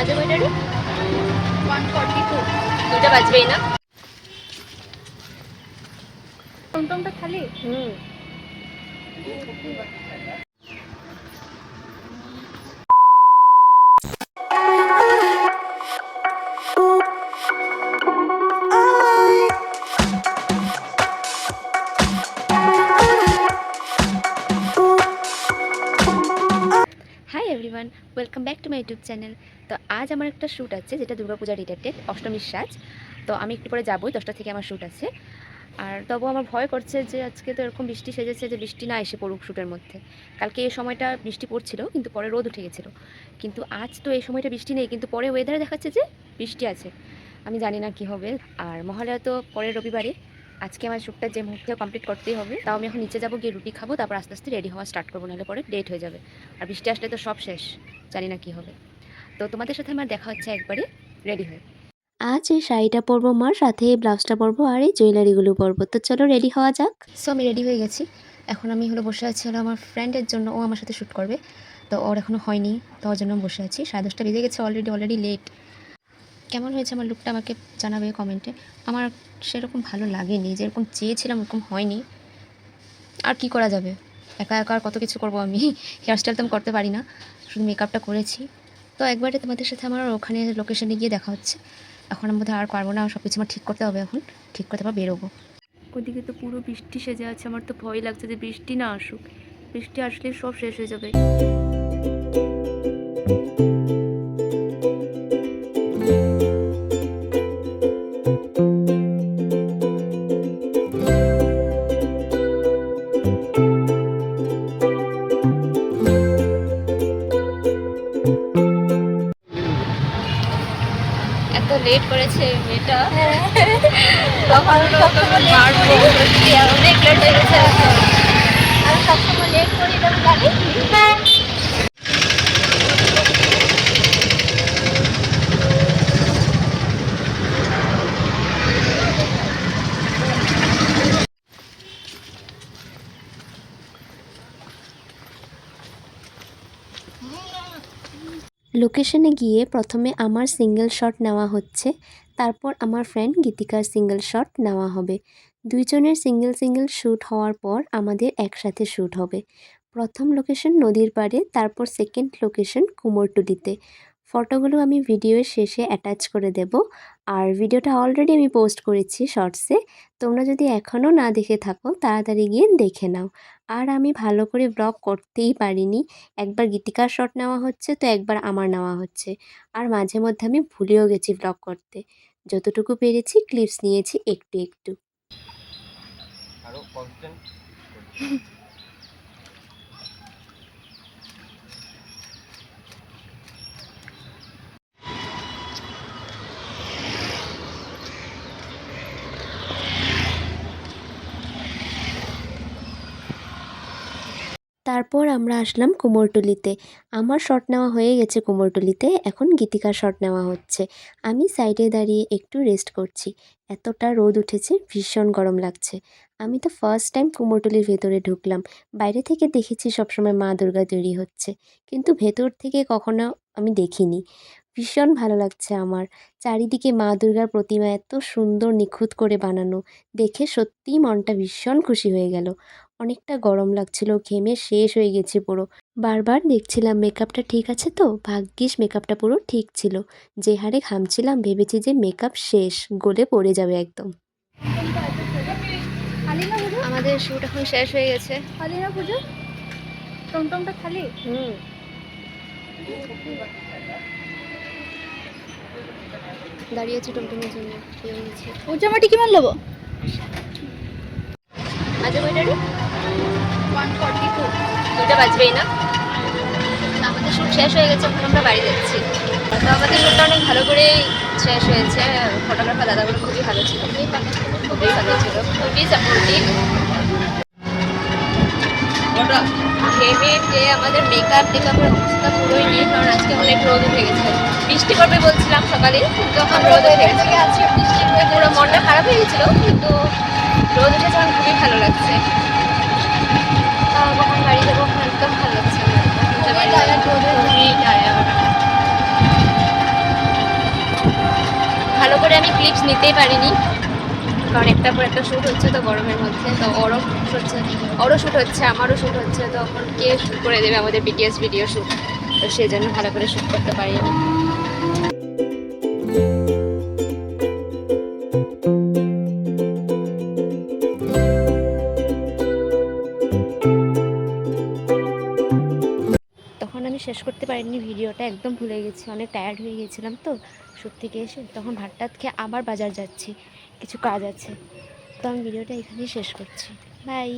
আজকে কয়টা রে? 1:42 দুটা বাজবেই না। টমটমটা খালি। Hi everyone, welcome back to my YouTube channel. তো আজ আমার একটা শ্যুট আছে যেটা দুর্গাপূজা রিলেটেড, অষ্টমীর সাজ। তো আমি একটু পরে যাবোই, 10টা থেকে আমার শ্যুট আছে। আর তবু আমার ভয় করছে যে আজকে তো এরকম বৃষ্টি সেজেছে যে বৃষ্টি না এসে পড়ুক শ্যুটের মধ্যে। কালকে এই সময়টা বৃষ্টি পড়ছিল কিন্তু পরে রোদ উঠে গেছিলো, কিন্তু আজ তো এই সময়টা বৃষ্টি নেই, কিন্তু পরে ওয়েদারে দেখাচ্ছে যে বৃষ্টি আছে। আমি জানি না কি হবে। আর মহালয়া তো পরের রবিবারে। আজকে আমার শ্যুটটা যে মুহূর্তে কমপ্লিট করতেই হবে। তাও আমি এখন নিচে যাবো, গিয়ে রুটি খাবো, তারপর আস্তে আস্তে রেডি হওয়া স্টার্ট করবো, নাহলে পরে লেট হয়ে যাবে। আর বৃষ্টি আসলে তো সব শেষ, জানি না কি হবে। তো তোমাদের সাথে আমার দেখা হচ্ছে একবারে রেডি হয়ে। আজ এই শাড়িটা পরবো মার সাথে, এই ব্লাউজটা পরবো আর এই জুয়েলারিগুলো পরবো। তো চলো রেডি হওয়া যাক। সো আমি রেডি হয়ে গেছি। এখন আমি বসে আছি আমার ফ্রেন্ডের জন্য, ও আমার সাথে শ্যুট করবে। তো ওর এখনও হয়নি, তো ওর জন্য আমি বসে আছি। 10:30 বেজে গেছে, অলরেডি লেট। কেমন হয়েছে আমার লুকটা আমাকে জানাবে কমেন্টে। আমার সেরকম ভালো লাগেনি, যেরকম চেয়েছিলাম ওরকম হয়নি। আর কি করা যাবে, একা একা আর কত কিছু করবো আমি। হেয়ারস্টাইল তো আমি করতে পারি না, শুধু মেকআপটা করেছি। তো একবারে তোমাদের সাথে আমার ওখানে লোকেশনে গিয়ে দেখা হচ্ছে। এখন আমি বোধহয় আর পারবো না, সব কিছু আমার ঠিক করতে হবে। এখন ঠিক করতে পারবো, বেরোবো। ওদিকে তো পুরো বৃষ্টি সেজে আছে, আমার তো ভয় লাগছে যে বৃষ্টি না আসুক। বৃষ্টি আসলে সব শেষ হয়ে যাবে। এত লেট করেছে মেয়েটা, অনেক লেট হয়ে গেছে। আমি সবসময় লেট করি, এটা জানি। লোকেশনে গিয়ে প্রথমে আমার সিঙ্গেল শট নেওয়া হচ্ছে, তারপর আমার ফ্রেন্ড গীতিকার সিঙ্গেল শট নেওয়া হবে। দুইজনের সিঙ্গেল শ্যুট হওয়ার পর আমাদের একসাথে শ্যুট হবে। প্রথম লোকেশন নদীর পাড়ে, তারপর সেকেন্ড লোকেশন কুমোরটুলিতে। ফটোগুলো আমি ভিডিওর শেষে অ্যাটাচ করে দেব। আর ভিডিওটা অলরেডি আমি পোস্ট করেছি শর্টসে, তোমরা যদি এখনও না দেখে থাকো তাড়াতাড়ি গিয়ে দেখে নাও। আর আমি ভালো করে ব্লগ করতেই পারিনি, একবার গীতিকার শট নেওয়া হচ্ছে তো একবার আমার নেওয়া হচ্ছে। আর মাঝে মধ্যে আমি ভুলেও গেছি ব্লগ করতে। যতটুকু পেরেছি ক্লিপস নিয়েছি একটু একটু। তারপর আমরা আসলাম কুমোরটুলিতে। আমার শট নেওয়া হয়ে গেছে কুমোরটুলিতে, এখন গীতিকার শট নেওয়া হচ্ছে। আমি সাইডে দাঁড়িয়ে একটু রেস্ট করছি। এতটা রোদ উঠেছে, ভীষণ গরম লাগছে। আমি তো ফার্স্ট টাইম কুমোরটুলির ভেতরে ঢুকলাম। বাইরে থেকে দেখেছি সবসময় মা দুর্গা তৈরি হচ্ছে, কিন্তু ভেতর থেকে কখনো আমি দেখিনি। ভীষণ ভালো লাগছে আমার। চারিদিকে মা দুর্গার প্রতিমা এত সুন্দর নিখুঁত করে বানানো, দেখে সত্যিই মনটা ভীষণ খুশি হয়ে গেল। অনেকটা গরম লাগছিল, ঘেমে শেষ হয়ে গেছি পুরো। বারবার দেখছিলাম মেকআপটা ঠিক আছে তো, ভাগ্যিস মেকআপটা পুরো ঠিক ছিল। যে হারে ঘামছিলাম ভেবেছি যে মেকআপ শেষ, গলে পড়ে যাবে একদম। খালি না পুজো? আমাদের শ্যুট এখন শেষ হয়ে গেছে। খালি না পুজো? টমটমটা খালি। দাঁড়িয়ে আছি টমটমের জন্য। উচ্চামাটি কিমান লব? আজ কয়টা রে? 1:42 দুটা বাজবেই না। আমাদের শ্যুট শেষ হয়ে গেছে, এখন আমরা বাড়ি যাচ্ছি। তো আমাদের শ্যুটটা অনেক ভালো করে শেষ হয়েছে। ফটোগ্রাফার দাদাগুলো খুবই ভালো ছিল, খুবই ভালো ছিল, খুবই সাপোর্টিভ। ঘেমে আমাদের মেকআপের অবস্থা পুরোই নেই, কারণ আজকে অনেক রোদ উঠে গেছে। বৃষ্টি করবে বলছিলাম সকালে, কিন্তু এখন রোদ উঠে গেছে। বৃষ্টি হয়ে পুরো মনটা খারাপ হয়ে গেছিলো, কিন্তু রোদ উঠেছে, এখন খুবই ভালো লাগছে। কখন বাড়ি যাবো একদম ভালো লাগছে। ভালো করে আমি ক্লিপস নিতেই পারিনি, কারণ একটার পর একটা শ্যুট হচ্ছে তো গরমের মধ্যে। তো ওরও শ্যুট হচ্ছে, আমারও শ্যুট হচ্ছে। তো এখন কে শ্যুট করে দেবে আমাদের বিটিএস ভিডিও শ্যুট? তো সেই জন্য ভালো করে শ্যুট করতে পারি না। তখন আমি শেষ করতে পারিনি ভিডিওটা, একদম ভুলে গেছি, অনেক টায়ার্ড হয়ে গিয়েছিলাম তো শ্যুট থেকে এসে। তখন ভাত টাত খেয়ে আবার বাজার যাচ্ছি, কিছু কাজ আছে। তো আমি ভিডিওটা এখানেই শেষ করছি। বাই।